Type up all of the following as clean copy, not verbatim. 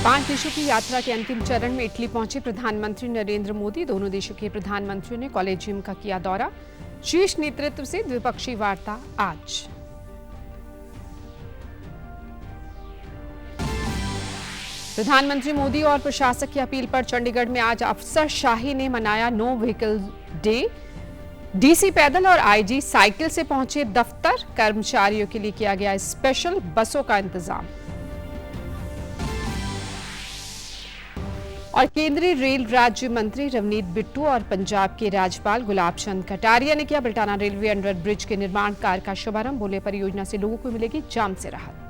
5 देशों की यात्रा के अंतिम चरण में इटली पहुंचे प्रधानमंत्री नरेंद्र मोदी। दोनों देशों के प्रधानमंत्रियों ने कॉलेजियम का किया दौरा। शीर्ष नेतृत्व से द्विपक्षीय वार्ता आज। प्रधानमंत्री मोदी और प्रशासक की अपील पर चंडीगढ़ में आज अफसरशाही ने मनाया नो व्हीकल डे। डीसी पैदल और आईजी साइकिल से पहुंचे दफ्तर। कर्मचारियों के लिए किया गया स्पेशल बसों का इंतजाम। और केंद्रीय रेल राज्य मंत्री रवनीत बिट्टू और पंजाब के राज्यपाल गुलाब चंद कटारिया ने किया बल्टाना रेलवे अंडर ब्रिज के निर्माण कार्य का शुभारंभ। बोले परियोजना से लोगों को मिलेगी जाम से राहत।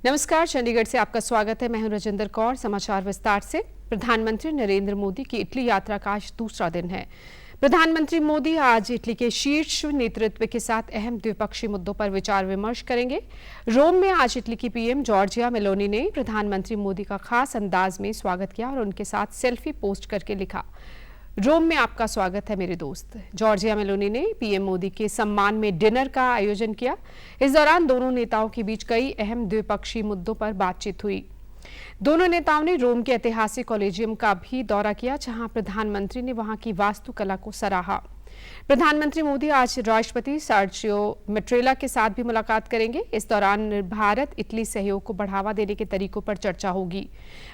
नमस्कार, चंडीगढ़ से आपका स्वागत है। मैं हूं रजिंदर कौर। समाचार विस्तार से। प्रधानमंत्री नरेंद्र मोदी की इटली यात्रा का आज दूसरा दिन है। प्रधानमंत्री मोदी आज इटली के शीर्ष नेतृत्व के साथ अहम द्विपक्षीय मुद्दों पर विचार विमर्श करेंगे। रोम में आज इटली की पीएम जॉर्जिया मेलोनी ने प्रधानमंत्री मोदी का खास अंदाज में स्वागत किया और उनके साथ सेल्फी पोस्ट करके लिखा, रोम में आपका स्वागत है मेरे दोस्त। जॉर्जिया मेलोनी ने पीएम मोदी के सम्मान में डिनर का आयोजन किया। इस दौरान दोनों नेताओं के बीच कई अहम द्विपक्षीय मुद्दों पर बातचीत हुई। दोनों नेताओं ने रोम के ऐतिहासिक कॉलेजियम का भी दौरा किया, जहां प्रधानमंत्री ने वहां की वास्तुकला को सराहा। प्रधानमंत्री मोदी आज राष्ट्रपति सर्जियो मैट्रेला के साथ भी मुलाकात करेंगे। इस दौरान भारत इटली सहयोग को बढ़ावा देने के तरीकों पर चर्चा होगी।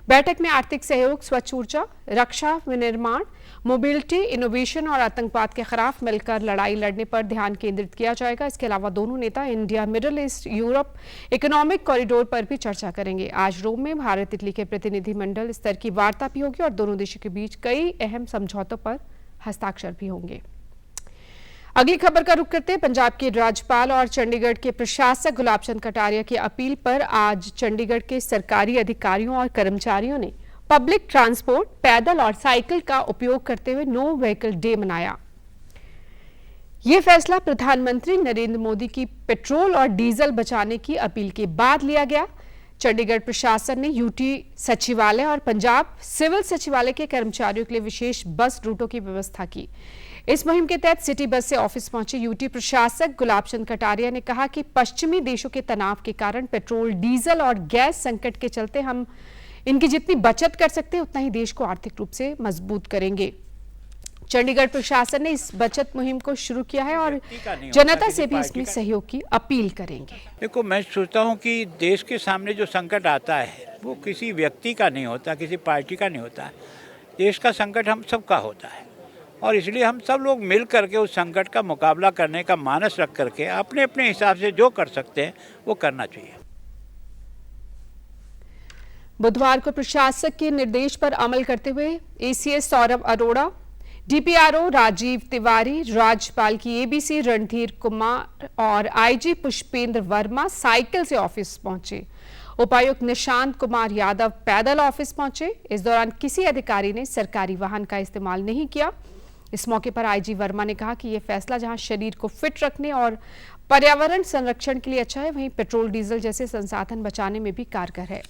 बैठक में आर्थिक सहयोग, स्वच्छ ऊर्जा, रक्षा विनिर्माण, मोबिलिटी, इनोवेशन और आतंकवाद के खिलाफ मिलकर लड़ाई लड़ने पर ध्यान केंद्रित किया जाएगा। इसके अलावा दोनों नेता India, middle east, Europe economic corridor पर भी चर्चा करेंगे। आज रोम में भारत इटली के प्रतिनिधिमंडल स्तर की वार्ता भी होगी और दोनों देशों के बीच कई अहम समझौतों पर हस्ताक्षर भी होंगे। अगली खबर का रुख करते हैं। पंजाब के राज्यपाल और चंडीगढ़ के प्रशासक गुलाब चंद कटारिया की अपील पर आज चंडीगढ़ के सरकारी अधिकारियों और कर्मचारियों ने पब्लिक ट्रांसपोर्ट, पैदल और साइकिल का उपयोग करते हुए नो व्हीकल डे मनाया। यह फैसला प्रधानमंत्री नरेंद्र मोदी की पेट्रोल और डीजल बचाने की अपील के बाद लिया गया। चंडीगढ़ प्रशासन ने यूटी सचिवालय और पंजाब सिविल सचिवालय के कर्मचारियों के लिए विशेष बस रूटों की व्यवस्था की। इस मुहिम के तहत सिटी बस से ऑफिस पहुंचे यूटी प्रशासक गुलाब चंद कटारिया ने कहा कि पश्चिमी देशों के तनाव के कारण पेट्रोल, डीजल और गैस संकट के चलते हम इनकी जितनी बचत कर सकते हैं उतना ही देश को आर्थिक रूप से मजबूत करेंगे। चंडीगढ़ प्रशासन ने इस बचत मुहिम को शुरू किया है और जनता से भी इसमें सहयोग की अपील करेंगे। देखो, मैं सोचता हूँ कि देश के सामने जो संकट आता है वो किसी व्यक्ति का नहीं होता, किसी पार्टी का नहीं होता। देश का संकट हम सबका होता है और इसलिए हम सब लोग मिल करके उस संकट का मुकाबला करने का मानस रख करके अपने अपने हिसाब से जो कर सकते हैं वो करना चाहिए। बुधवार को प्रशासक के निर्देश पर अमल करते हुए एसीएस सौरभ अरोड़ा, डीपीआरओ राजीव तिवारी, राज्यपाल की एबीसी रणधीर कुमार और आईजी पुष्पेंद्र वर्मा साइकिल से ऑफिस पहुंचे। उपायुक्त निशांत कुमार यादव पैदल ऑफिस पहुंचे। इस दौरान किसी अधिकारी ने सरकारी वाहन का इस्तेमाल नहीं किया। इस मौके पर आईजी वर्मा ने कहा कि यह फैसला जहां शरीर को फिट रखने और पर्यावरण संरक्षण के लिए अच्छा है, वहीं पेट्रोल, डीजल जैसे संसाधन बचाने में भी कारगर है।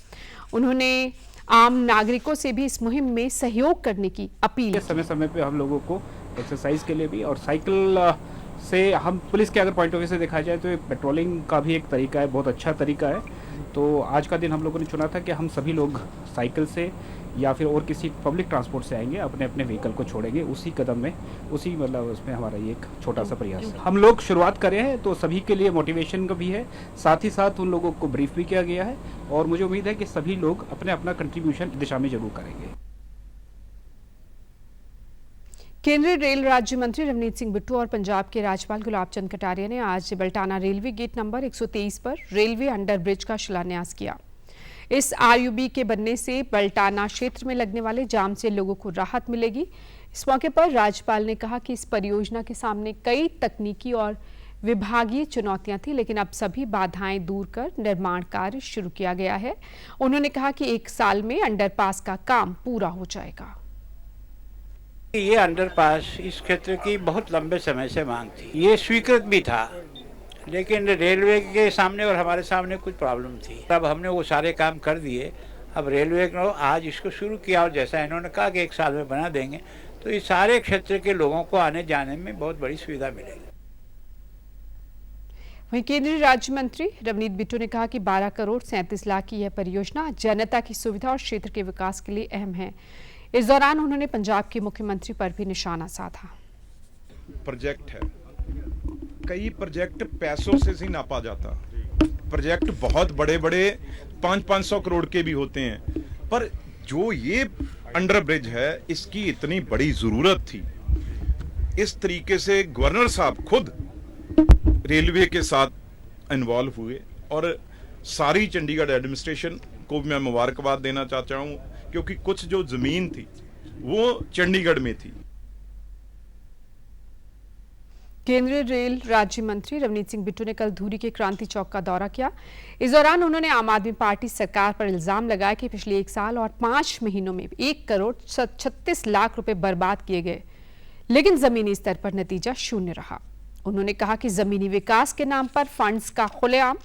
उन्होंने आम नागरिकों से भी इस मुहिम में सहयोग करने की अपील की। समय समय पे हम लोगों को एक्सरसाइज के लिए भी और साइकिल से हम पुलिस के अगर पॉइंट ऑफ व्यू से देखा जाए तो पेट्रोलिंग का भी एक तरीका है, बहुत अच्छा तरीका है। तो आज का दिन हम लोगों ने चुना था कि हम सभी लोग साइकिल से या फिर और किसी पब्लिक ट्रांसपोर्ट से आएंगे, अपने अपने व्हीकल को छोड़ेंगे। उसी कदम में, उसी मतलब उसमें हमारा ये एक छोटा सा प्रयास है। हम लोग शुरुआत करें हैं तो सभी के लिए मोटिवेशन का भी है, साथ ही साथ उन लोगों को ब्रीफ भी किया गया है और मुझे उम्मीद है कि सभी लोग अपने अपना कंट्रीब्यूशन दिशा में जरूर करेंगे। केंद्रीय रेल राज्य मंत्री रवनीत सिंह बिट्टू और पंजाब के राज्यपाल गुलाब चंद कटारिया ने आज बल्टाना रेलवे गेट नंबर 123 पर रेलवे अंडर ब्रिज का शिलान्यास किया। इस आरयूबी के बनने से बल्टाना क्षेत्र में लगने वाले जाम से लोगों को राहत मिलेगी। इस मौके पर राज्यपाल ने कहा कि इस परियोजना के सामने कई तकनीकी और विभागीय चुनौतियां थी, लेकिन अब सभी बाधाएं दूर कर निर्माण कार्य शुरू किया गया है। उन्होंने कहा कि 1 साल में अंडरपास का काम पूरा हो जाएगा। ये अंडरपास इस क्षेत्र की बहुत लंबे समय से मांग थी। ये स्वीकृत भी था, लेकिन रेलवे के सामने और हमारे सामने कुछ प्रॉब्लम थी। अब हमने वो सारे काम कर दिए। अब रेलवे ने आज इसको शुरू किया और जैसा इन्होंने कहा कि 1 साल में बना देंगे, तो इस सारे क्षेत्र के लोगों को आने जाने में बहुत बड़ी सुविधा मिलेगी। वहीं केंद्रीय राज्य मंत्री रवनीत बिट्टू ने कहा कि 12 करोड़ 37 लाख की यह परियोजना जनता की सुविधा और क्षेत्र के विकास के लिए अहम है। इस दौरान उन्होंने पंजाब के मुख्यमंत्री पर भी निशाना साधा। प्रोजेक्ट है, कई प्रोजेक्ट पैसों से ही नापा जाता। प्रोजेक्ट बहुत बड़े बड़े 500-500 करोड़ के भी होते हैं, पर जो ये अंडर ब्रिज है इसकी इतनी बड़ी जरूरत थी। इस तरीके से गवर्नर साहब खुद रेलवे के साथ इन्वॉल्व हुए और सारी चंडीगढ़ एडमिनिस्ट्रेशन को भी मैं मुबारकबाद देना चाहता हूं, क्योंकि कुछ जो जमीन थी वो चंडीगढ़ में थी। केंद्रीय रेल राज्य मंत्री रवनीत सिंह बिट्टू ने कल धूरी के क्रांति चौक का दौरा किया। इस दौरान उन्होंने आम आदमी पार्टी सरकार पर इल्जाम लगाया कि पिछले 1 साल और 5 महीनों में 1 करोड़ 36 लाख रुपए बर्बाद किए गए, लेकिन जमीनी स्तर पर नतीजा शून्य रहा। उन्होंने कहा कि जमीनी विकास के नाम पर फंड्स का खुलेआम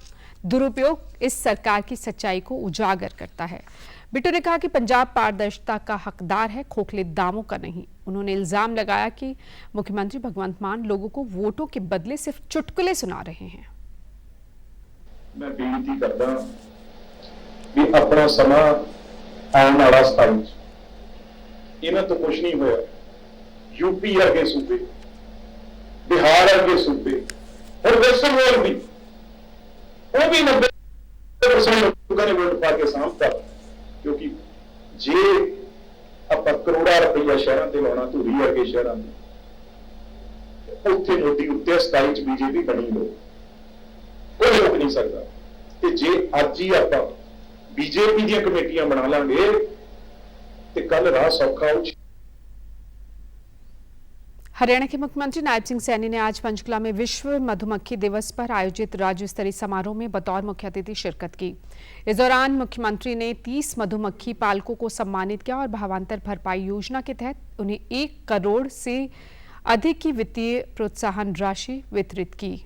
दुरुपयोग इस सरकार की सच्चाई को उजागर करता है। बिट्टू ने कहा कि पंजाब पारदर्शिता का हकदार है, खोखले दावों का नहीं। उन्होंने इल्जाम लगाया कि मुख्यमंत्री भगवंत मान लोगों को वोटों के बदले सिर्फ चुटकुले सुना रहे हैं। मैं बेनती करदा भी अपना समा आने वाला 27 इन्हां तो कुछ नहीं होया। यूपी अगे सूबे, बिहार अगे सूबे और वेस्ट बंगाल भी, वो भी 90% लोगों ने वोट पा के सामता, क्योंकि जे आप करोड़ा रुपया शहरों से लाना धूरी अगे शहरों में, उत्थे मोदी उत्ते 27 बीजेपी बनी लो, कोई रोक नहीं सकता। ते जे अज ही आप बीजेपी दी कमेटियां बना लांगे ते कल राह सौखा हो। हरियाणा के मुख्यमंत्री नायब सिंह सैनी ने आज पंचकुला में विश्व मधुमक्खी दिवस पर आयोजित राज्य स्तरीय समारोह में बतौर मुख्य अतिथि शिरकत की। इस दौरान मुख्यमंत्री ने 30 मधुमक्खी पालकों को सम्मानित किया और भावांतर भरपाई योजना के तहत उन्हें 1 करोड़ से अधिक की वित्तीय प्रोत्साहन राशि वितरित की।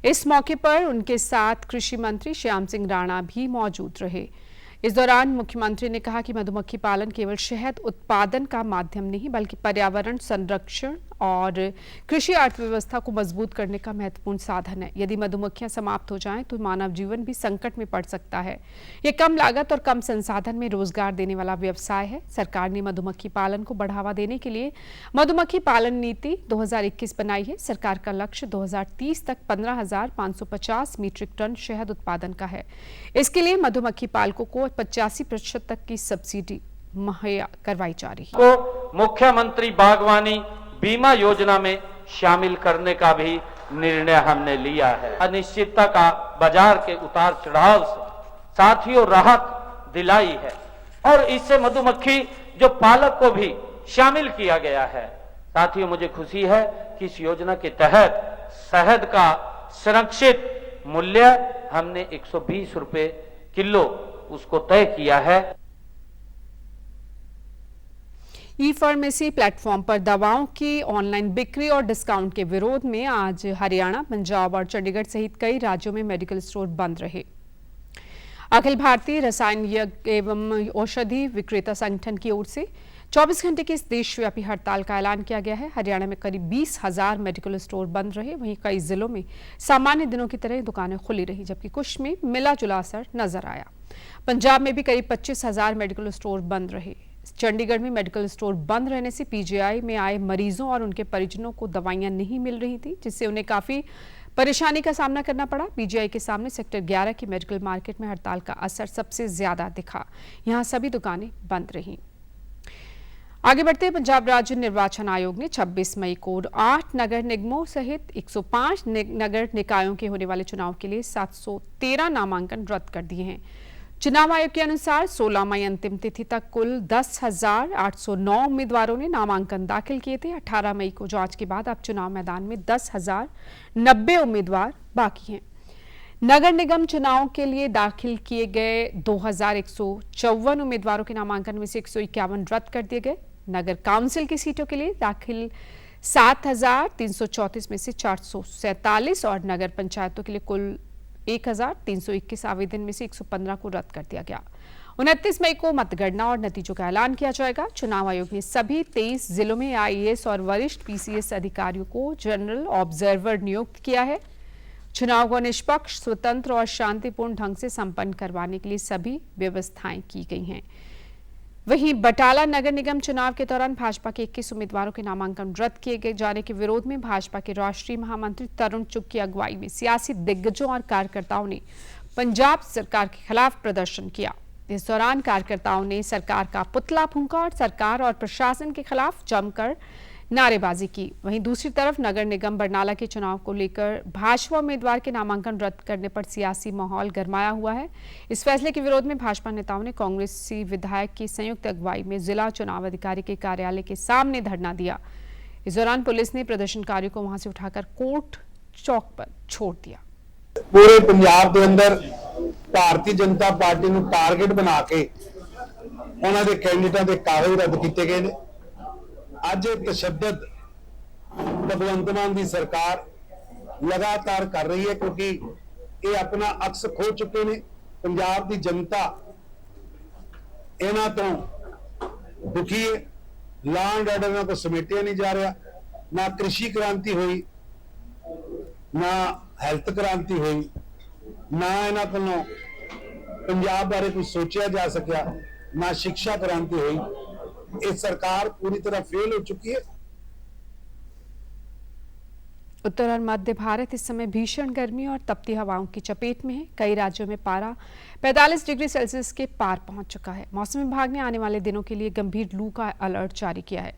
इस मौके पर उनके साथ कृषि मंत्री श्याम सिंह राणा भी मौजूद रहे। इस दौरान मुख्यमंत्री ने कहा कि मधुमक्खी पालन केवल शहद उत्पादन का माध्यम नहीं, बल्कि पर्यावरण संरक्षण और कृषि अर्थव्यवस्था को मजबूत करने का महत्वपूर्ण साधन है। यदि मधुमक्खियां समाप्त हो जाएं तो मानव जीवन भी संकट में पड़ सकता है। ये कम लागत और कम संसाधन में रोजगार देने वाला व्यवसाय है। सरकार ने मधुमक्खी पालन को बढ़ावा देने के लिए मधुमक्खी पालन नीति 2021 बनाई है। सरकार का लक्ष्य 2030 तक 15,550 मीट्रिक टन शहद उत्पादन का है। इसके लिए मधुमक्खी पालकों को 85% तक की सब्सिडी मुहैया करवाई जा रही है। को मुख्यमंत्री बागवानी बीमा योजना में शामिल करने का भी निर्णय हमने लिया है। अनिश्चितता का बाजार के उतार चढ़ाव से साथियों राहत दिलाई है और इससे मधुमक्खी जो पालक को भी शामिल किया गया है। साथियों मुझे खुशी है कि इस योजना के तहत शहद का संरक्षित मूल्य हमने 120 रुपए किलो उसको तय किया है। ई फार्मेसी प्लेटफॉर्म पर दवाओं की ऑनलाइन बिक्री और डिस्काउंट के विरोध में आज हरियाणा, पंजाब और चंडीगढ़ सहित कई राज्यों में मेडिकल स्टोर बंद रहे। अखिल भारतीय रसायन यज्ञ एवं औषधि विक्रेता संगठन की ओर से 24 घंटे की इस देशव्यापी हड़ताल का ऐलान किया गया है। हरियाणा में करीब 20,000 मेडिकल स्टोर बंद रहे। वहीं कई जिलों में सामान्य दिनों की तरह दुकानें खुली रही, जबकि कुछ में मिला जुला असर नजर आया। पंजाब में भी करीब 25,000 मेडिकल स्टोर बंद रहे। चंडीगढ़ में मेडिकल स्टोर बंद रहने से पीजीआई में आए मरीजों और उनके परिजनों को दवाइयां नहीं मिल रही थी, जिससे उन्हें काफी परेशानी का सामना करना पड़ा। पीजीआई के सामने सेक्टर 11 की मेडिकल मार्केट में हड़ताल का असर सबसे ज्यादा दिखा। यहां सभी दुकानें बंद रहीं। आगे बढ़ते हैं, पंजाब राज्य निर्वाचन आयोग ने 26 मई को 8 नगर निगमों सहित 105 नगर निकायों के होने वाले चुनाव के लिए 713 नामांकन रद्द कर दिए हैं। चुनाव आयोग के अनुसार 16 मई अंतिम तिथि तक कुल 10,809 उम्मीदवारों ने नामांकन दाखिल किए थे। 18 मई को जांच के बाद अब चुनाव मैदान में 10,090 उम्मीदवार बाकी हैं। नगर निगम चुनाव के लिए दाखिल किए गए 2,154 उम्मीदवारों के नामांकन में से 151 रद्द कर दिए गए। नगर काउंसिल की सीटों के लिए दाखिल 7,334 में से 447 और नगर पंचायतों के लिए कुल 1,321 आवेदन में से 115 को रद्द कर दिया गया। 29 मई को मतगणना और नतीजों का ऐलान किया जाएगा। चुनाव आयोग ने सभी 23 जिलों में आईएएस और वरिष्ठ पीसीएस अधिकारियों को जनरल ऑब्जर्वर नियुक्त किया है। चुनाव को निष्पक्ष, स्वतंत्र और शांतिपूर्ण ढंग से संपन्न करवाने के लिए सभी व्यवस्थाएं की गई हैं। वहीं बटाला नगर निगम चुनाव के दौरान भाजपा के 21 उम्मीदवारों के नामांकन रद्द किए जाने के विरोध में भाजपा के राष्ट्रीय महामंत्री तरुण चुग की अगुवाई में सियासी दिग्गजों और कार्यकर्ताओं ने पंजाब सरकार के खिलाफ प्रदर्शन किया। इस दौरान कार्यकर्ताओं ने सरकार का पुतला फूंका और सरकार और प्रशासन के खिलाफ जमकर नारेबाजी की। वहीं दूसरी तरफ नगर निगम बरनाला के चुनाव को लेकर भाजपा उम्मीदवार के नामांकन रद्द करने पर सियासी माहौल गरमाया हुआ है। इस फैसले के विरोध में भाजपा नेताओं ने कांग्रेसी विधायक की संयुक्त अगुवाई में जिला चुनाव अधिकारी के कार्यालय के सामने धरना दिया। इस दौरान पुलिस ने प्रदर्शनकारियों को वहां से उठाकर कोर्ट चौक पर छोड़ दिया। पूरे पंजाब के अंदर भारतीय जनता पार्टी ਨੂੰ टारगेट बना के ਉਹਨਾਂ ਦੇ ਕੈਂਡੀਡੇਟਾਂ ਦੇ ਕਾਗਜ਼ ਰੱਦ ਕੀਤੇ ਗਏ ਨੇ। ਅੱਜ ਇਹ ਤਸ਼ੱਦਦ ਭਗਵੰਤ ਮਾਨ ਦੀ ਸਰਕਾਰ ਲਗਾਤਾਰ ਕਰ ਰਹੀ ਹੈ, ਕਿਉਂਕਿ ਇਹ ਆਪਣਾ ਅਕਸ ਖੋ ਚੁੱਕੇ ਨੇ। ਪੰਜਾਬ ਦੀ ਜਨਤਾ ਇਹਨਾਂ ਤੋਂ ਦੁਖੀ ਹੈ। ਲਾ ਐਂਡ ਆਰਡਰ ਨਾਲ ਕੋਈ ਸਮੇਟਿਆ ਨਹੀਂ ਜਾ ਰਿਹਾ। ਨਾ कृषि क्रांति हुई, ना हैल्थ क्रांति हुई, ना इन्हां कोलों पंजाब बारे कुछ सोचा जा सकिया, ना शिक्षा क्रांति हुई। ये सरकार पूरी तरह फेल हो चुकी है। उत्तर और मध्य भारत इस समय भीषण गर्मी और तपती हवाओं की चपेट में है। कई राज्यों में पारा 45 डिग्री सेल्सियस के पार पहुंच चुका है। मौसम विभाग ने आने वाले दिनों के लिए गंभीर लू का अलर्ट जारी किया है।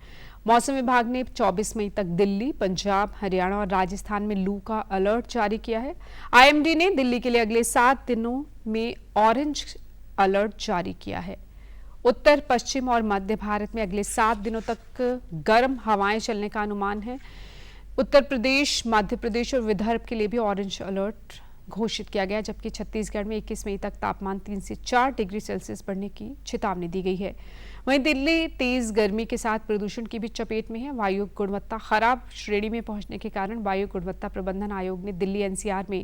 मौसम विभाग ने 24 मई तक दिल्ली, पंजाब, हरियाणा और राजस्थान में लू का अलर्ट जारी किया है। आईएमडी ने दिल्ली के लिए अगले 7 दिनों में ऑरेंज अलर्ट जारी किया है। उत्तर, पश्चिम और मध्य भारत में अगले 7 दिनों तक गर्म हवाएं चलने का अनुमान है। उत्तर प्रदेश, मध्य प्रदेश और विदर्भ के लिए भी ऑरेंज अलर्ट घोषित किया गया, जबकि छत्तीसगढ़ में 21 मई तक तापमान 3 से 4 डिग्री सेल्सियस बढ़ने की चेतावनी दी गई है। वहीं दिल्ली तेज गर्मी के साथ प्रदूषण की भी चपेट में है। वायु गुणवत्ता खराब श्रेणी में पहुंचने के कारण वायु गुणवत्ता प्रबंधन आयोग ने दिल्ली एनसीआर में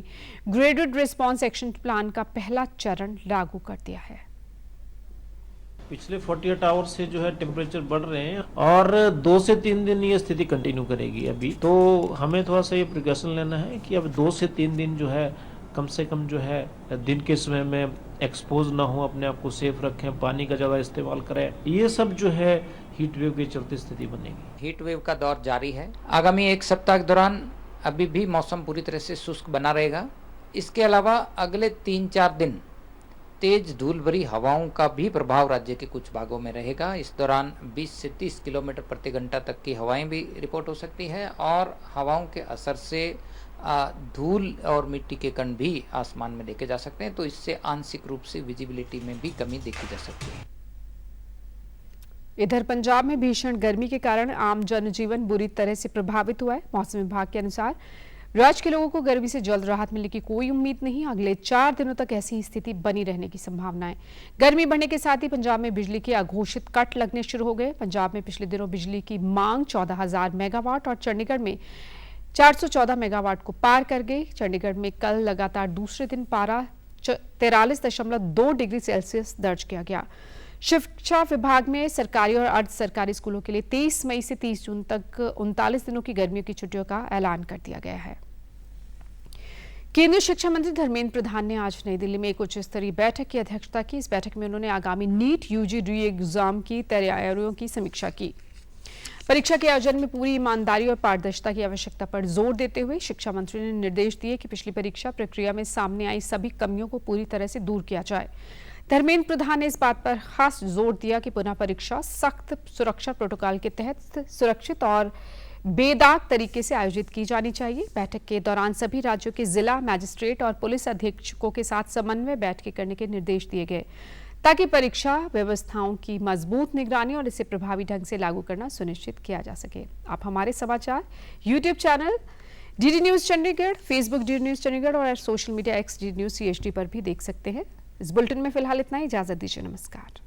ग्रेडेड रिस्पांस एक्शन प्लान का पहला चरण लागू कर दिया है। पिछले 48 आवर्स से जो है टेम्परेचर बढ़ रहे हैं और 2 से 3 दिन ये स्थिति कंटिन्यू करेगी। अभी तो हमें थोड़ा सा ये प्रिकॉशन लेना है कि अब 2 से 3 दिन जो है कम से कम जो है दिन के समय में एक्सपोज ना हो, अपने आप को सेफ रखें, पानी का ज़्यादा इस्तेमाल करें। ये सब जो है हीट वेव के चलते स्थिति बनेगी। हीट वेव का दौर जारी है। आगामी 1 सप्ताह के दौरान अभी भी मौसम पूरी तरह से शुष्क बना रहेगा। इसके अलावा अगले 3-4 दिन तेज धूल भरी हवाओं का भी प्रभाव राज्य के कुछ भागों में रहेगा। इस दौरान 20 से 30 किलोमीटर प्रति घंटा तक की हवाएं भी रिपोर्ट हो सकती है और हवाओं के असर से धूल और मिट्टी के कण भी आसमान में देखे जा सकते हैं, तो इससे आंशिक रूप से विजिबिलिटी में भी कमी देखी जा सकती है। इधर पंजाब में भीषण गर्मी के कारण आम जनजीवन बुरी तरह से प्रभावित हुआ है। मौसम विभाग के अनुसार राज्य के लोगों को गर्मी से जल्द राहत मिलने की कोई उम्मीद नहीं। अगले 4 दिनों तक ऐसी स्थिति बनी रहने की संभावना है। गर्मी बढ़ने के साथ ही पंजाब में बिजली के अघोषित कट लगने शुरू हो गए। पंजाब में पिछले दिनों बिजली की मांग 14,000 मेगावाट और चंडीगढ़ में 414 मेगावाट को पार कर गई। चंडीगढ़ में कल लगातार दूसरे दिन पारा 43.2 डिग्री सेल्सियस दर्ज किया गया। शिक्षा विभाग में सरकारी और अर्ध सरकारी स्कूलों के लिए 23 मई से 30 जून तक 39 दिनों की गर्मियों की छुट्टियों का ऐलान कर दिया गया है। केंद्रीय शिक्षा मंत्री धर्मेंद्र प्रधान ने आज नई दिल्ली में एक उच्च स्तरीय बैठक की अध्यक्षता की। इस बैठक में उन्होंने आगामी नीट यूजी री एग्जाम की तैयारियों की समीक्षा की। परीक्षा के आयोजन में पूरी ईमानदारी और पारदर्शिता की आवश्यकता पर जोर देते हुए शिक्षा मंत्री ने निर्देश दिए कि पिछली परीक्षा प्रक्रिया में सामने आई सभी कमियों को पूरी तरह से दूर किया जाए। धर्मेंद्र प्रधान ने इस बात पर खास जोर दिया कि पुनः परीक्षा सख्त सुरक्षा प्रोटोकॉल के तहत सुरक्षित और बेदाग तरीके से आयोजित की जानी चाहिए। बैठक के दौरान सभी राज्यों के जिला मजिस्ट्रेट और पुलिस अधीक्षकों के साथ समन्वय बैठकें करने के निर्देश दिए गए, ताकि परीक्षा व्यवस्थाओं की मजबूत निगरानी और इसे प्रभावी ढंग से लागू करना सुनिश्चित किया जा सके। आप हमारे समाचार YouTube channel DD news Chandigarh, Facebook DD news Chandigarh और social media X DD news CHD पर भी देख सकते हैं। इस बुलेटिन में फिलहाल इतना ही। इजाजत दीजिए। नमस्कार।